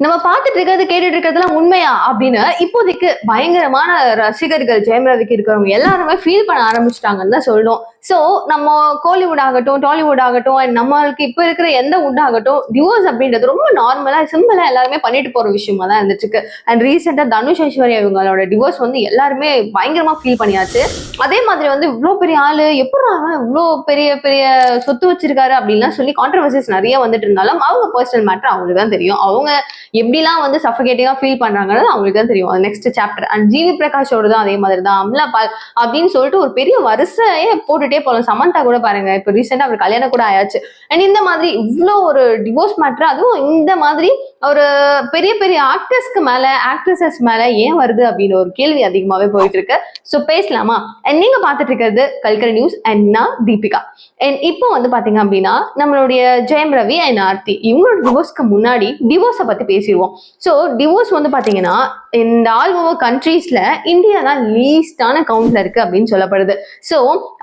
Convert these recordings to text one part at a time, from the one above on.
நம்ம பார்த்துட்டு இருக்கிறது கேட்டுட்டு இருக்கிறதுலாம் உண்மையா அப்படின்னு இப்போதைக்கு பயங்கரமான ரசிகர்கள் ஜெயம் ரவிக்கு இருக்கிறவங்க எல்லாருமே ஃபீல் பண்ண ஆரம்பிச்சிட்டாங்கன்னு தான் சொல்லணும். ஸோ நம்ம கோலிவுட் ஆகட்டும், டாலிவுட் ஆகட்டும், அண்ட் நம்மளுக்கு இப்போ இருக்கிற எந்த வுட் ஆகட்டும், டிவோர்ஸ் அப்படின்றது ரொம்ப நார்மலா சிம்பிளா எல்லாருமே பண்ணிட்டு போற விஷயமா தான் இருந்துட்டு இருக்கு. அண்ட் ரீசெண்டா தனுஷ் ஐஸ்வர்யா இவங்களோட டிவோர்ஸ் வந்து எல்லாருமே பயங்கரமா ஃபீல் பண்ணியாச்சு. அதே மாதிரி வந்து இவ்வளோ பெரிய ஆளு எப்படி இவ்வளோ பெரிய பெரிய சொத்து வச்சிருக்காரு அப்படின்லாம் சொல்லி கான்ட்ரவர்சிஸ் நிறைய வந்துட்டு இருந்தாலும் அவங்க பர்சனல் மேட்டர் அவங்களுக்கு தான் தெரியும். அவங்க எப்படிலாம் வந்து சஃபகேட்டிங்கா ஃபீல் பண்றாங்கன்னு அவங்களுக்கு தான் தெரியும். Next chapter. அண்ட் ஜிவி பிரகாஷோட தான் அதே மாதிரி தான் அம்லா பால் அப்படின்னு சொல்லிட்டு ஒரு பெரிய வரிசையே போட்டுட்டே போகலாம். சமந்தா கூட பாருங்க, இப்போ ரீசெண்டா அவர் கல்யாணம் கூட ஆயாச்சு. அண்ட் இந்த மாதிரி இவ்வளோ ஒரு டிவோர்ஸ் மேட்டர், அதுவும் இந்த மாதிரி ஒரு பெரிய பெரிய ஆக்டர்ஸ்க்கு மேல ஆக்ட்ரஸஸ் மேல ஏன் வருது அப்படின்னு ஒரு கேள்வி அதிகமாவே போயிட்டு இருக்கு. ஸோ பேசலாமா? அண்ட் நீங்க பார்த்துட்டு இருக்கிறது கல்கரி நியூஸ் அண்ட் நான் தீபிகா. அண்ட் இப்போ வந்து பாத்தீங்க அப்படின்னா நம்மளுடைய ஜெயம் ரவி அண்ட் ஆர்த்தி இவங்களோட டிவோர்ஸ்க்கு முன்னாடி டிவோர்ஸை பத்தி பேசிடுவோம். ஸோ டிவோர்ஸ் வந்து பாத்தீங்கன்னா இந்த ஆல் ஓவர் கண்ட்ரீஸ்ல இந்தியா தான் லீஸ்டான கவுண்ட்ல இருக்கு அப்படின்னு சொல்லப்படுது. ஸோ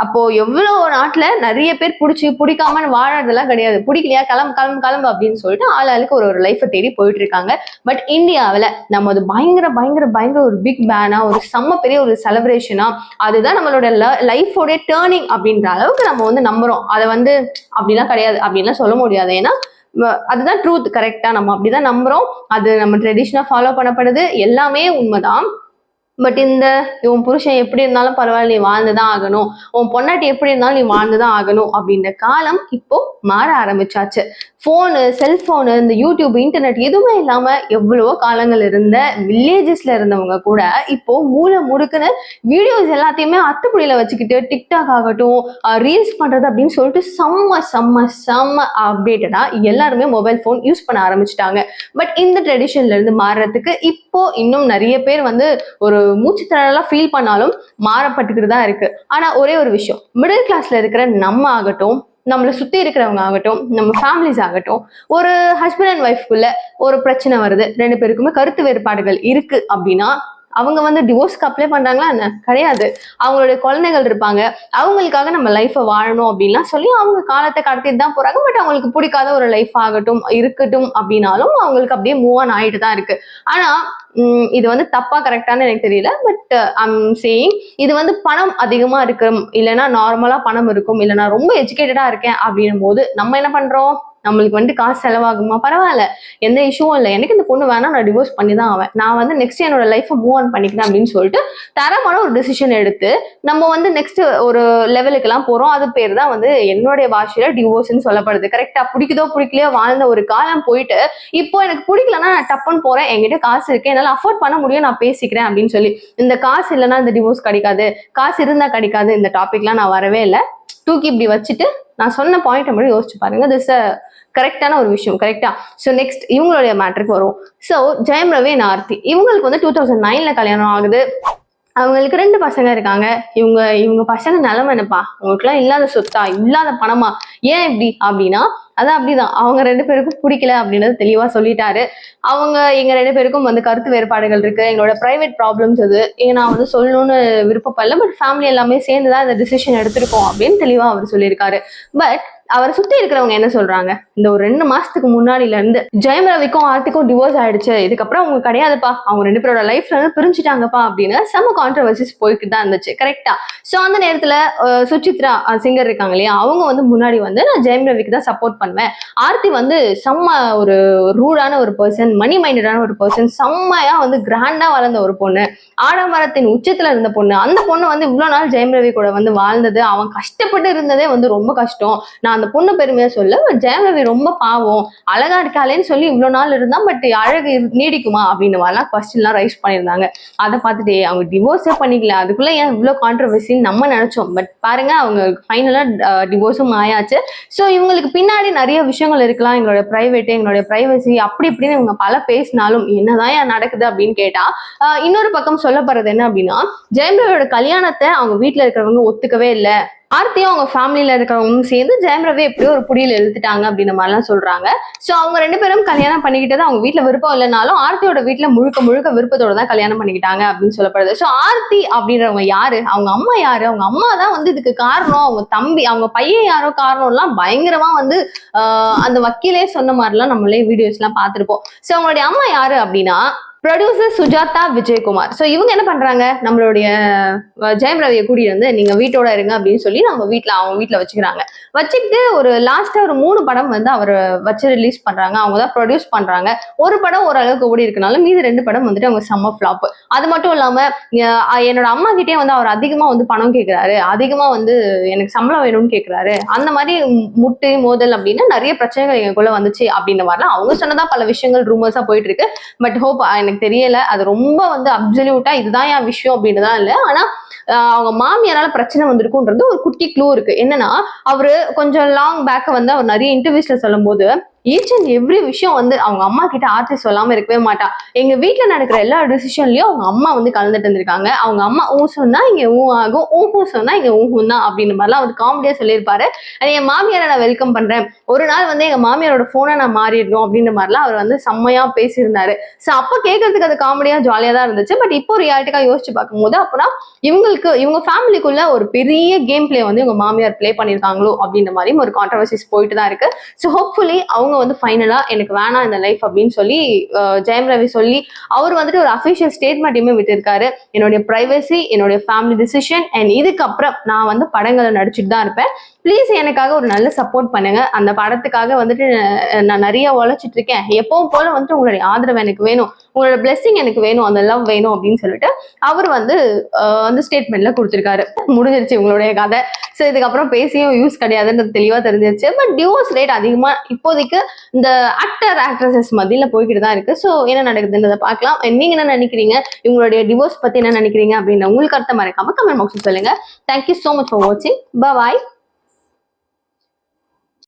அப்போ எவ்வளவு நாட்டுல நிறைய பேர் பிடிக்காம வாழறதெல்லாம் கிடையாது. பிடிக்கலையா கிளம்பு அப்படின்னு சொல்லிட்டு ஆளுக்கு ஒரு லைஃபை தேடி போயிட்டு இருக்காங்க. பட் இந்தியாவில் நம்ம அது பயங்கர பயங்கர பயங்கர ஒரு பிக் பேனா, ஒரு செம்ம பெரிய ஒரு செலிப்ரேஷனா, அதுதான் நம்மளோட லைஃபோட டேர்னிங் அப்படின்ற அளவுக்கு நம்ம வந்து நம்புறோம். அதை வந்து அப்படிலாம் கிடையாது அப்படின்லாம் சொல்ல முடியாது. ஏன்னா அதுதான் ட்ரூத். கரெக்டா நம்ம அப்படிதான் நம்புறோம். அது நம்ம ட்ரெடிஷனா ஃபாலோ பண்ணப்படுது. எல்லாமே உண்மைதான். பட் இந்த உன் புருஷன் எப்படி இருந்தாலும் பரவாயில்ல, நீ வாழ்ந்துதான் ஆகணும், உன் பொண்டாட்டி எப்படி இருந்தாலும் நீ வாழ்ந்துதான் ஆகணும் அப்படின்ற காலம் இப்போ மாற ஆரம்பிச்சாச்சு. போனு, செல்போனு, இந்த யூடியூப், இன்டர்நெட் எதுவுமே இல்லாம எவ்வளவோ காலங்கள் இருந்த வில்லேஜஸ்ல இருந்தவங்க கூட இப்போ மூளை முடுக்குன்னு வீடியோஸ் எல்லாத்தையுமே அத்துப்படியில வச்சுக்கிட்டு டிக்டாக் ஆகட்டும், ரீல்ஸ் பண்றது அப்படின்னு சொல்லிட்டு செம்ம செம்ம செம்ம அப்டேட்டடா எல்லாருமே மொபைல் போன் யூஸ் பண்ண ஆரம்பிச்சுட்டாங்க. பட் இந்த ட்ரெடிஷன்ல இருந்து மாறுறதுக்கு இப்போ இன்னும் நிறைய பேர் வந்து ஒரு மூச்சு திணறலாம் ஃபீல் பண்ணாலும் மாறப்பட்டுக்கிட்டு தான் இருக்கு. ஆனா ஒரே ஒரு விஷயம், மிடில் கிளாஸ்ல இருக்கிற நம்ம ஆகட்டும், நம்மளை சுத்தி இருக்கிறவங்க ஆகட்டும், நம்ம ஃபேமிலிஸ் ஆகட்டும், ஒரு ஹஸ்பண்ட் அண்ட் ஒய்ஃப்குள்ள ஒரு பிரச்சனை வருது, ரெண்டு பேருக்குமே கருத்து வேறுபாடுகள் இருக்கு அப்படின்னா அவங்க வந்து டிவோர்ஸ்க்கு அப்ளை பண்றாங்களா என்ன? கிடையாது. அவங்களுடைய குழந்தைகள் இருப்பாங்க, அவங்களுக்காக நம்ம லைஃபை வாழணும் அப்படின்லாம் சொல்லி அவங்க காலத்தை கடத்திட்டு தான் போறாங்க. பட் அவங்களுக்கு பிடிக்காத ஒரு லைஃப் ஆகட்டும் இருக்கட்டும் அப்படின்னாலும் அவங்களுக்கு அப்படியே மூவ் ஆன் ஆயிட்டு தான் இருக்கு. ஆனா இது வந்து தப்பா கரெக்டானு எனக்கு தெரியல. பட் ஐம் சேயிங், இது வந்து பணம் அதிகமா இருக்கு, இல்லைன்னா நார்மலா பணம் இருக்கும், இல்லைன்னா ரொம்ப எஜுகேட்டடா இருக்கேன் அப்படின்னும் போது நம்ம என்ன பண்றோம், நம்மளுக்கு வந்து காசு செலவாகுமா, பரவாயில்ல, எந்த இஷ்யூவும் இல்லை, எனக்கு இந்த பொண்ணு வேணா, நான் டிவோர்ஸ் பண்ணி தான் ஆவேன், நான் வந்து நெக்ஸ்ட் என்னோட லைஃப்பை மூவ் ஆன் பண்ணிக்கிறேன் அப்படின்னு சொல்லிட்டு தரமான ஒரு டிசிஷன் எடுத்து நம்ம வந்து நெக்ஸ்ட் ஒரு லெவலுக்கு எல்லாம் போறோம். அது பேர் தான் வந்து என்னுடைய பாஷையில டிவோர்ஸ்ன்னு சொல்லப்படுது. கரெக்டா? பிடிக்குதோ பிடிக்கலையோ வாழ்ந்த ஒரு காலம் போயிட்டு இப்போ எனக்கு பிடிக்கலன்னா நான் டப்புன்னு போறேன், என்கிட்ட காசு இருக்கு, என்னால அஃபோர்ட் பண்ண முடியும், நான் பேசிக்கிறேன் அப்படின்னு சொல்லி. இந்த காசு இல்லைன்னா இந்த டிவோர்ஸ் கிடைக்காது, காசு இருந்தா கிடைக்காது, இந்த டாபிக்லாம் நான் வரவே இல்லை. தூக்கி இப்படி வச்சுட்டு நான் சொன்ன பாயிண்ட் மட்டும் யோசிச்சு பாருங்க. திஸ் கரெக்டான ஒரு விஷயம். கரெக்டா? ஸோ நெக்ஸ்ட் இவங்களுடைய மேட்ருக்கு வருவோம். ஸோ ஜெயம் ரவி அண்ட் ஆர்த்தி இவங்களுக்கு வந்து 2009 கல்யாணம் ஆகுது. அவங்களுக்கு 2 பசங்க இருக்காங்க. இவங்க பசங்க நிலைமை என்னப்பா, உங்களுக்குலாம் இல்லாத சொத்தா, இல்லாத பணமா, ஏன் இப்படி அப்படின்னா அதான் அப்படிதான். அவங்க 2 பேருக்கும் பிடிக்கல அப்படின்றது தெளிவா சொல்லிட்டாரு. எங்க 2 பேருக்கும் வந்து கருத்து வேறுபாடுகள் இருக்கு, எங்களோட பிரைவேட் ப்ராப்ளம்ஸ் அது, நான் வந்து சொல்லணும்னு விருப்பப்படல, பட் ஃபேமிலி எல்லாமே சேர்ந்துதான் இந்த டிசிஷன் எடுத்திருக்கோம் அப்படின்னு தெளிவா அவர் சொல்லியிருக்காரு. பட் அவரை சுத்தி இருக்கிறவங்க என்ன சொல்றாங்க, இந்த ஒரு 2 மாசத்துக்கு முன்னாடில இருந்து ஜெயம் ரவிக்கும் ஆர்த்திக்கும் டிவோர்ஸ் ஆயிடுச்சு, இதுக்கப்புறம் அவங்க கிடையாதுப்பா, அவங்க 2 பேரோட லைஃப்ல இருந்து பிரிஞ்சுட்டாங்கப்பா அப்படின்னு செம கான்ட்ரவர்சிஸ் போய்கிட்டு தான் இருந்துச்சு. கரெக்டா? ஸோ அந்த நேரத்துல சுசித்ரா சிங்கர் இருக்காங்க இல்லையா, அவங்க வந்து முன்னாடி வந்து நான் ஜெயம் ரவிக்கு தான் சப்போர்ட் பண்ணுவேன், ஆர்த்தி வந்து செம்ம ஒரு ரூடான ஒரு பர்சன், மணி மைண்டடான ஒரு பர்சன், செம்மையா வந்து கிராண்டா வளர்ந்த ஒரு பொண்ணு, ஆடம்பரத்தின் உச்சத்துல இருந்த பொண்ணு, அந்த பொண்ணு வந்து இவ்வளவு நாள் ஜெயம் ரவி கூட வந்து வாழ்ந்தது, அவன் கஷ்டப்பட்டு இருந்ததே வந்து ரொம்ப கஷ்டம், நான் அந்த பொண்ணு பெருமையா சொல்ல, ஜெயம் ரவி ரொம்ப பாவம், அழகா இருக்காளேன்னு சொல்லி இவ்வளவு நாள் இருந்தா, பட் அழகு நீடிக்குமா அப்படின்னு வரலாம் கொஸ்டின்லாம் ரைஸ் பண்ணியிருந்தாங்க. அதை பார்த்துட்டு அவங்க டிவோர்ஸே பண்ணிக்கல, அதுக்குள்ள ஏன் இவ்வளவு கான்ட்ரவர்சின்னு நம்ம நினைச்சோம். பட் பாருங்க, அவங்க ஃபைனலா டிவோர்ஸும் ஆயாச்சு. ஸோ இவங்களுக்கு பின்னாடி நிறைய விஷயங்கள் இருக்கலாம், எங்களோட பிரைவேட், எங்களுடைய பிரைவசி அப்படி இப்படின்னு இவங்க பல பேசினாலும் என்னதான் நடக்குது அப்படின்னு கேட்டா இன்னொரு பக்கம் சொல்லப்படுறது என்ன அப்படின்னா, ஜெயம் ரவியோட கல்யாணத்தை அவங்க வீட்டுல இருக்கிறவங்க ஒத்துக்கவே இல்லை. ஆர்த்தியும் அவங்க ஃபேமிலியில இருக்கிறவங்களும் சேர்ந்து ஜெயம் ரவி எப்படியோ ஒரு புடியில் எழுத்துட்டாங்க அப்படின்ற மாதிரிலாம் சொல்றாங்க. சோ அவங்க 2 பேரும் கல்யாணம் பண்ணிக்கிட்டது அவங்க வீட்டுல விருப்பம் இல்லைனாலும் ஆர்த்தியோட வீட்டுல முழுக்க முழுக்க விருப்பத்தோட தான் கல்யாணம் பண்ணிக்கிட்டாங்க அப்படின்னு சொல்லப்படுது. சோ ஆர்த்தி அப்படின்றவங்க யாரு, அவங்க அம்மா யாரு, அவங்க அம்மா தான் வந்து இதுக்கு காரணம், அவங்க தம்பி அவங்க பையன் யாரோ காரணம் எல்லாம் பயங்கரமா வந்து அந்த வக்கீலே சொன்ன மாதிரிலாம் நம்மளே வீடியோஸ் எல்லாம் பார்த்திருப்போம். சோ அவங்களுடைய அம்மா யாரு அப்படின்னா ப்ரொடியூசர் சுஜாதா விஜயகுமார். ஸோ இவங்க என்ன பண்றாங்க, நம்மளுடைய ஜெயம் ரவியை கூட்டிட்டு வந்து நீங்க வீட்டோட இருங்க அப்படின்னு சொல்லி அவங்க வீட்டுல வச்சுக்கிறாங்க. வச்சுக்கிட்டு ஒரு லாஸ்டா ஒரு 3 படம் வந்து அவர் வச்சு ரிலீஸ் பண்றாங்க. அவங்க தான் ப்ரொடியூஸ் பண்றாங்க. ஒரு படம் ஓரளவுக்கு ஓடி இருக்கனால மீதி 2 படம் வந்துட்டு அவங்க செம்ம ஃபிளாப். அது மட்டும் இல்லாம என்னோட அம்மா கிட்டே வந்து அவர் அதிகமா வந்து பணம் கேட்கிறாரு, அதிகமா வந்து எனக்கு சம்பளம் வேணும்னு கேட்கிறாரு, அந்த மாதிரி முட்டு மோதல் அப்படின்னு நிறைய பிரச்சனைகள் எங்களுக்குள்ள வந்துச்சு அப்படின்ற மாதிரிலாம் அவங்க சொன்னதா பல விஷயங்கள் ரூமர்ஸா போயிட்டு இருக்கு. பட் ஹோப் எனக்கு தெரியல, அது ரொம்ப வந்து அப்சல்யூட்டா இதுதான் என் விஷயம் அப்படின்றதான் இல்லை. ஆனா அவங்க மாமியாரால பிரச்சனை வந்திருக்குன்றது ஒரு குட்டி க்ளூ இருக்கு. என்னன்னா அவரு கொஞ்சம் லாங் பேக் வந்து அவர் நிறைய இன்டர்வியூஸ்ல சொல்லும் போது ஈச் அண்ட் எவ்ரி விஷயம் வந்து அவங்க அம்மா கிட்ட ஆர்த்தி சொல்லாம இருக்கவே மாட்டா. எங்க வீட்டுல நடக்கிற எல்லா டிசிஷன்லயும் அவங்க அம்மா வந்து கலந்துட்டு இருந்திருக்காங்க. அவங்க அம்மா ஊ சொன்னா இங்க ஊ ஆகும், ஊ சொன்னா இங்க ஊஹும் தான் அப்படின்ற மாதிரிலாம் அவர் காமெடியா சொல்லியிருப்பாரு. என் மாமியாரை நான் வெல்கம் பண்றேன், ஒரு நாள் வந்து எங்க மாமியாரோட போனை நான் மாறிடணும் அப்படின்ற மாதிரிலாம் அவர் வந்து செம்மையா பேசியிருந்தாரு. சோ அப்ப கேட்கறதுக்கு அது காமெடியா ஜாலியா தான் இருந்துச்சு. பட் இப்போ ரியாலிட்டிக்கா யோசிச்சு பார்க்கும்போது அப்பனா இவங்க ஃபேமிலிக்குள்ள ஒரு பெரிய கேம் பிளே வந்து இவங்க மாமியார் பிளே பண்ணிருக்காங்களோ அப்படின்ற மாதிரி ஒரு கான்ட்ரவர்சிஸ் போயிட்டு தான் இருக்கு. ஸோ ஹோப்ஃபுல்லி அவங்க வந்து ஃபைனலா எனக்கு வேணாம் இந்த லைஃப் அப்படின்னு சொல்லி ஜெயம் ரவி சொல்லி அவர் வந்துட்டு ஒரு அஃபிஷியல் ஸ்டேட்மெண்ட்டையுமே விட்டுருக்காரு. என்னுடைய பிரைவசி, என்னுடைய ஃபேமிலி டிசிஷன் அண்ட் இதுக்கப்புறம் நான் வந்து படங்களை நடிச்சுட்டு தான் இருப்பேன். ப்ளீஸ் எனக்காக ஒரு நல்ல சப்போர்ட் பண்ணுங்க. அந்த படத்துக்காக வந்துட்டு நான் நிறைய உழைச்சிட்டு இருக்கேன். எப்பவும் போல வந்துட்டு உங்களுடைய ஆதரவு எனக்கு வேணும், உங்களோட பிளெஸிங் எனக்கு வேணும், அந்த லவ் வேணும் அப்படின்னு சொல்லிட்டு அவர் வந்து அந்த ஸ்டேட்மெண்ட்ல கொடுத்திருக்காரு. முடிஞ்சிருச்சு உங்களுடைய கதை. ஸோ இதுக்கப்புறம் பேசியும் யூஸ் கிடையாதுன்றது தெளிவா தெரிஞ்சிருச்சு. பட் டிவோர்ஸ் ரேட் அதிகமா இப்போதைக்கு இந்த ஆக்ட்ரஸஸ் மத்தியில போய்கிட்டு தான் இருக்கு. ஸோ என்ன நடக்குதுன்றதை பார்க்கலாம். நீங்க என்ன நினைக்கிறீங்க, இவங்களுடைய டிவோர்ஸ் பத்தி என்ன நினைக்கிறீங்க அப்படின்னு உங்களுக்கு கருத்தை மறக்காம கமெண்ட் பாக்ஸ்ல சொல்லுங்க. தேங்க்யூ சோ மச் ஃபார் வாட்சிங். பாய்.